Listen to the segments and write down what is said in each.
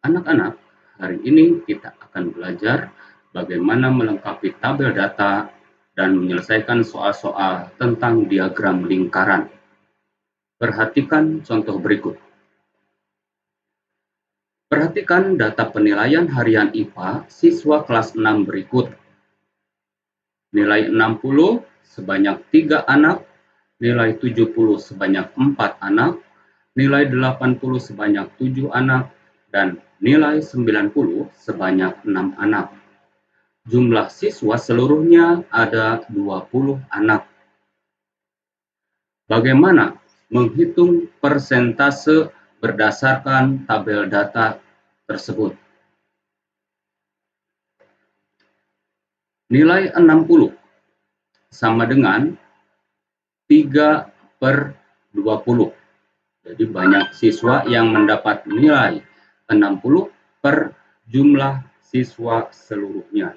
Anak-anak, hari ini kita akan belajar bagaimana melengkapi tabel data dan menyelesaikan soal-soal tentang diagram lingkaran. Perhatikan contoh berikut. Perhatikan data penilaian harian IPA siswa kelas 6 berikut. Nilai 60 sebanyak 3 anak, nilai 70 sebanyak 4 anak, nilai 80 sebanyak 7 anak, dan nilai 90 sebanyak 6 anak. Jumlah siswa seluruhnya ada 20 anak. Bagaimana menghitung persentase berdasarkan tabel data tersebut? Nilai 60 sama dengan 3/20. Jadi banyak siswa yang mendapat nilai 60 per jumlah siswa seluruhnya.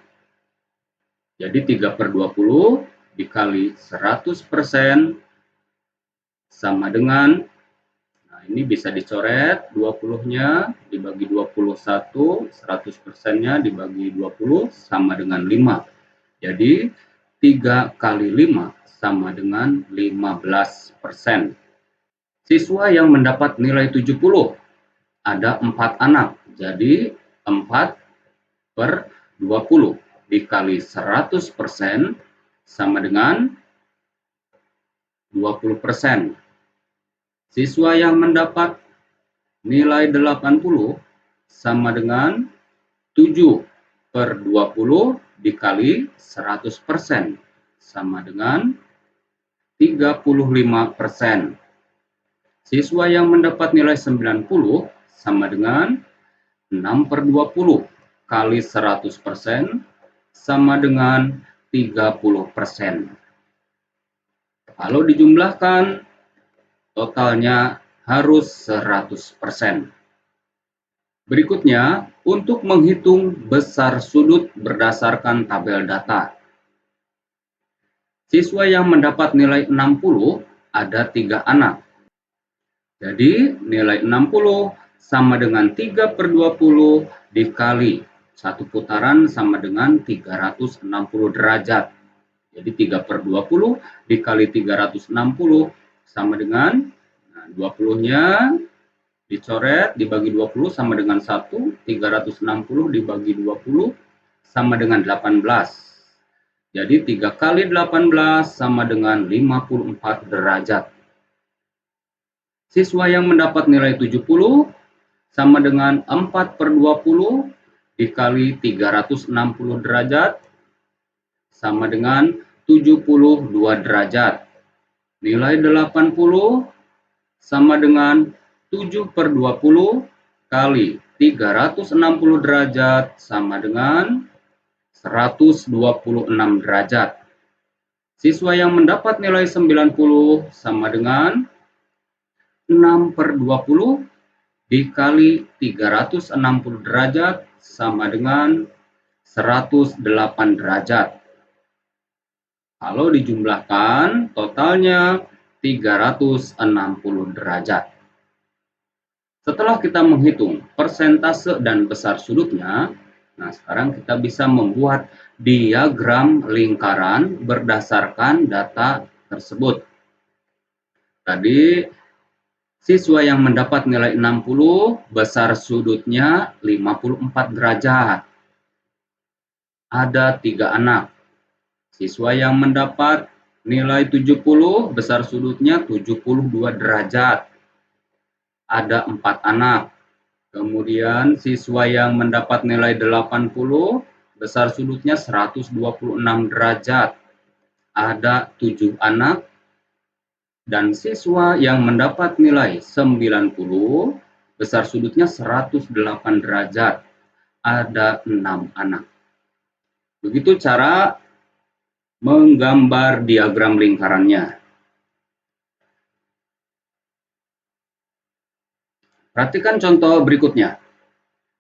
Jadi 3/20 dikali 100% sama dengan, nah ini bisa dicoret, 20-nya dibagi 21, 100%-nya dibagi 20 sama dengan 5. Jadi 3 kali 5 sama dengan 15%. Siswa yang mendapat nilai 70 ada 4 anak, jadi 4/20 dikali 100% sama dengan 20%. Siswa yang mendapat nilai 80 sama dengan 7/20 dikali 100% sama dengan 35%. Siswa yang mendapat nilai 90 sama dengan 6/20 kali 100% sama dengan 30%. Kalau dijumlahkan, totalnya harus 100%. Berikutnya, untuk menghitung besar sudut berdasarkan tabel data. Siswa yang mendapat nilai 60 ada 3 anak. Jadi, nilai 60 sama dengan 3/20 dikali 1 putaran sama dengan 360 derajat. Jadi 3/20 dikali 360 sama dengan, 20-nya dicoret, dibagi 20 sama dengan 1, 360 dibagi 20 sama dengan 18. Jadi 3 kali 18 sama dengan 54 derajat. Siswa yang mendapat nilai 70 sama dengan 4/20 dikali 360 derajat sama dengan 72 derajat. Nilai 80 sama dengan 7/20 kali 360 derajat sama dengan 126 derajat. Siswa yang mendapat nilai 90 sama dengan 6/20 dikali 360 derajat sama dengan 108 derajat. Kalau dijumlahkan, totalnya 360 derajat. Setelah kita menghitung persentase dan besar sudutnya, nah sekarang kita bisa membuat diagram lingkaran berdasarkan data tersebut. Tadi siswa yang mendapat nilai 60 besar sudutnya 54 derajat. Ada 3 anak. Siswa yang mendapat nilai 70 besar sudutnya 72 derajat. Ada 4 anak. Kemudian siswa yang mendapat nilai 80 besar sudutnya 126 derajat. Ada 7 anak. Dan siswa yang mendapat nilai 90 besar sudutnya 108 derajat. Ada 6 anak. Begitu cara menggambar diagram lingkarannya. Perhatikan contoh berikutnya.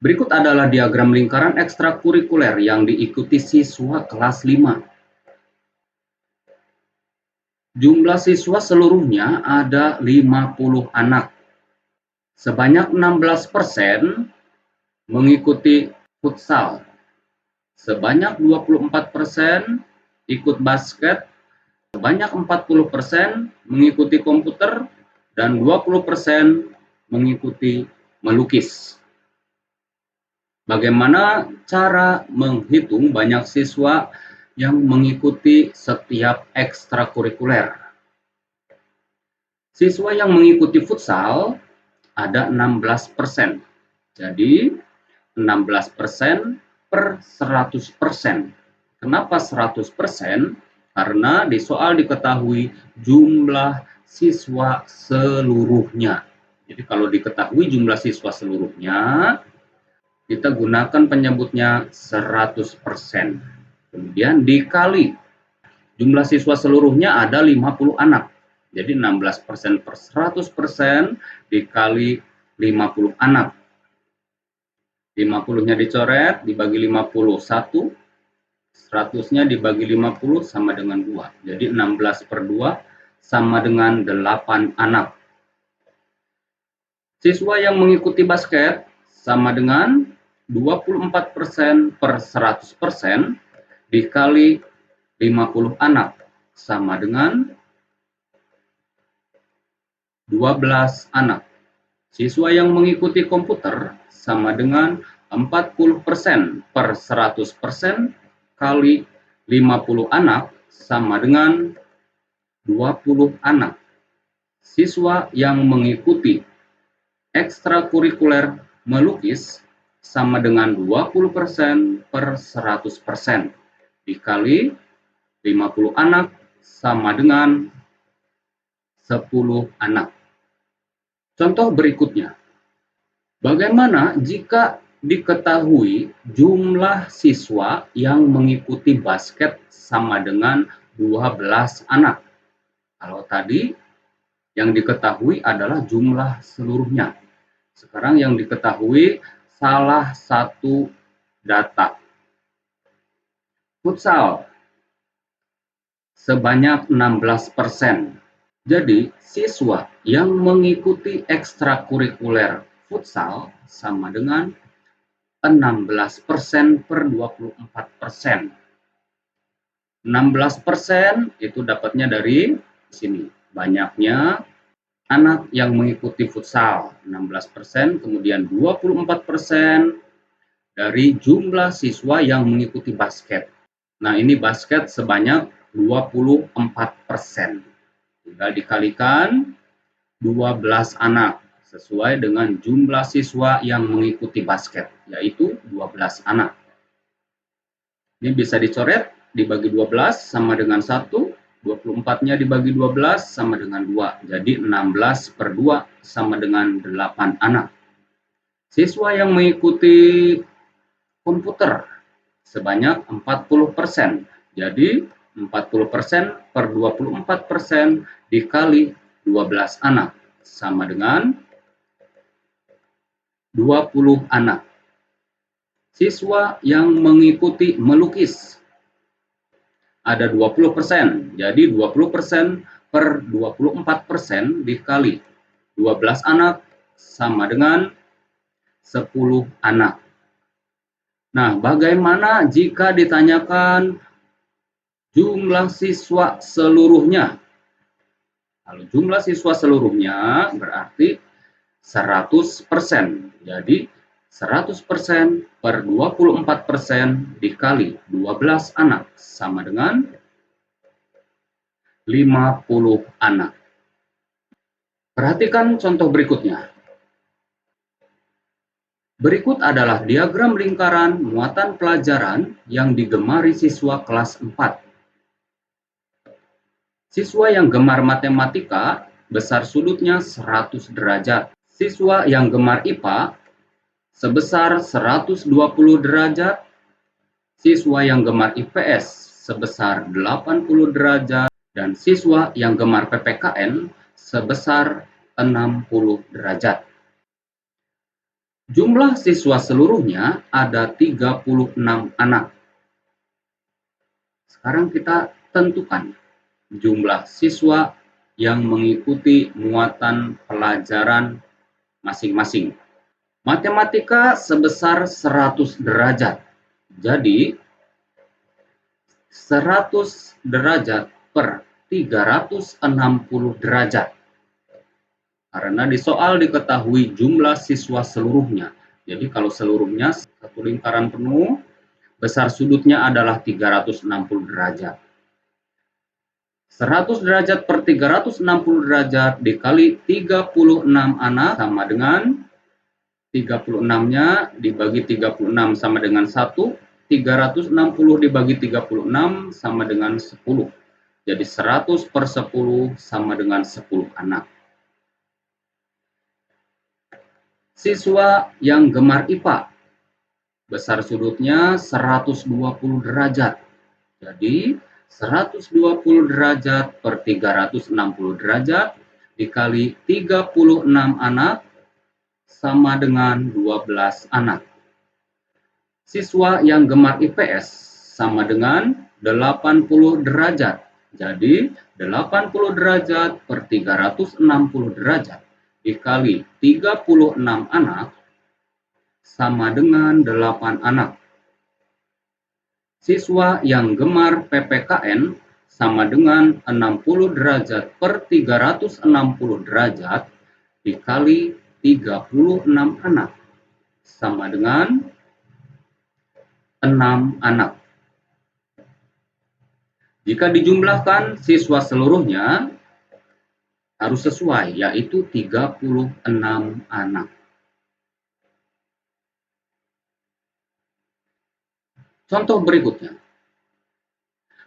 Berikut adalah diagram lingkaran ekstrakurikuler yang diikuti siswa kelas 5. Jumlah siswa seluruhnya ada 50 anak. Sebanyak 16% mengikuti futsal, sebanyak 24% ikut basket, sebanyak 40% mengikuti komputer, dan 20% mengikuti melukis. Bagaimana cara menghitung banyak siswa yang mengikuti setiap ekstrakurikuler? Siswa yang mengikuti futsal ada 16%. Jadi 16% per 100%. Kenapa 100%? Karena di soal diketahui jumlah siswa seluruhnya. Jadi kalau diketahui jumlah siswa seluruhnya, kita gunakan penyebutnya 100%. Kemudian dikali jumlah siswa seluruhnya ada 50 anak. Jadi 16% per 100% dikali 50 anak. 50-nya dicoret, dibagi 51, 100-nya dibagi 50 sama dengan 2. Jadi 16 per 2 sama dengan 8 anak. Siswa yang mengikuti basket sama dengan 24% per 100% dikali 50 anak sama dengan 12 anak. Siswa yang mengikuti komputer sama dengan 40% per 100% kali 50 anak sama dengan 20 anak. Siswa yang mengikuti ekstrakurikuler melukis sama dengan 20% per 100% dikali 50 anak sama dengan 10 anak. Contoh berikutnya, bagaimana jika diketahui jumlah siswa yang mengikuti basket sama dengan 12 anak? Kalau tadi yang diketahui adalah jumlah seluruhnya. Sekarang yang diketahui salah satu data. Futsal sebanyak 16%. Jadi siswa yang mengikuti ekstrakurikuler futsal sama dengan 16% per 24%. 16% itu dapatnya dari sini. Banyaknya anak yang mengikuti futsal, 16%, kemudian 24% dari jumlah siswa yang mengikuti basket. Nah, ini basket sebanyak 24%. Tinggal dikalikan 12 anak sesuai dengan jumlah siswa yang mengikuti basket, yaitu 12 anak. Ini bisa dicoret, dibagi 12 sama dengan 1, 24-nya dibagi 12 sama dengan 2. Jadi 16 per 2 sama dengan 8 anak. Siswa yang mengikuti komputer sebanyak 40%. Jadi 40% per 24% dikali 12 anak sama dengan 20 anak. Siswa yang mengikuti melukis ada 20%. Jadi 20% per 24% dikali 12 anak sama dengan 10 anak. Nah, bagaimana jika ditanyakan jumlah siswa seluruhnya? Kalau jumlah siswa seluruhnya berarti 100%. Jadi 100% per 24% dikali 12 anak sama dengan 50 anak. Perhatikan contoh berikutnya. Berikut adalah diagram lingkaran muatan pelajaran yang digemari siswa kelas 4. Siswa yang gemar matematika besar sudutnya 100 derajat. Siswa yang gemar IPA sebesar 120 derajat. Siswa yang gemar IPS sebesar 80 derajat. Dan siswa yang gemar PPKN sebesar 60 derajat. Jumlah siswa seluruhnya ada 36 anak. Sekarang kita tentukan jumlah siswa yang mengikuti muatan pelajaran masing-masing. Matematika sebesar 100 derajat. Jadi 100 derajat per 360 derajat. Karena di soal diketahui jumlah siswa seluruhnya. Jadi kalau seluruhnya satu lingkaran penuh, besar sudutnya adalah 360 derajat. 100 derajat per 360 derajat dikali 36 anak sama dengan 36-nya dibagi 36 sama dengan 1. 360 dibagi 36 sama dengan 10. Jadi 100 per 10 sama dengan 10 anak. Siswa yang gemar IPA. Besar sudutnya 120 derajat. Jadi 120 derajat per 360 derajat dikali 36 anak sama dengan 12 anak. Siswa yang gemar IPS sama dengan 80 derajat. Jadi 80 derajat per 360 derajat dikali 36 anak sama dengan 8 anak. Siswa yang gemar PPKN sama dengan 60 derajat per 360 derajat dikali 36 anak sama dengan 6 anak. Jika dijumlahkan siswa seluruhnya harus sesuai, yaitu 36 anak. Contoh berikutnya.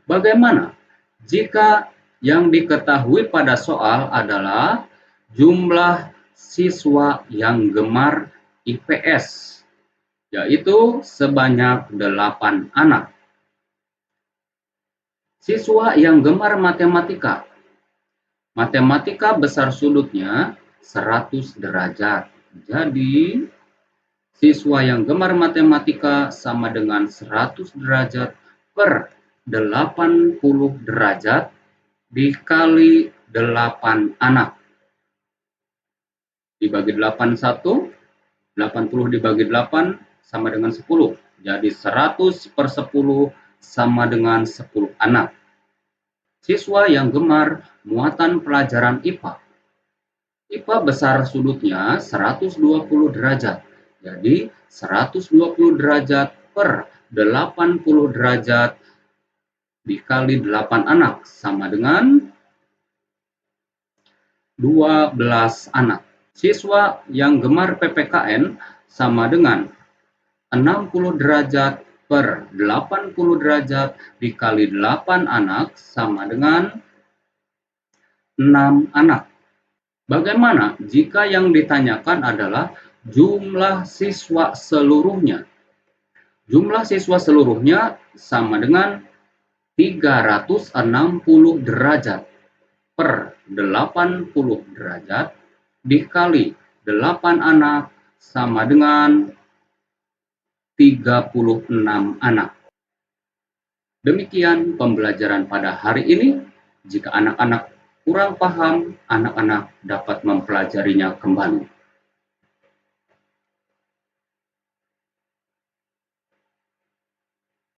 Bagaimana jika yang diketahui pada soal adalah jumlah siswa yang gemar IPS, yaitu sebanyak 8 anak. Siswa yang gemar matematika. Matematika besar sudutnya 100 derajat. Jadi siswa yang gemar matematika sama dengan 100 derajat per 80 derajat dikali 8 anak. Dibagi 8 1, 80 dibagi 8 sama dengan 10. Jadi 100 per 10 sama dengan 10 anak. Siswa yang gemar muatan pelajaran IPA. IPA besar sudutnya 120 derajat. Jadi 120 derajat per 80 derajat dikali 8 anak sama dengan 12 anak. Siswa yang gemar PPKN sama dengan 60 derajat per 80 derajat dikali 8 anak sama dengan 6 anak. Bagaimana jika yang ditanyakan adalah jumlah siswa seluruhnya? Jumlah siswa seluruhnya sama dengan 360 derajat per 80 derajat dikali 8 anak sama dengan 36 anak. Demikian pembelajaran pada hari ini. Jika anak-anak kurang paham, anak-anak dapat mempelajarinya kembali.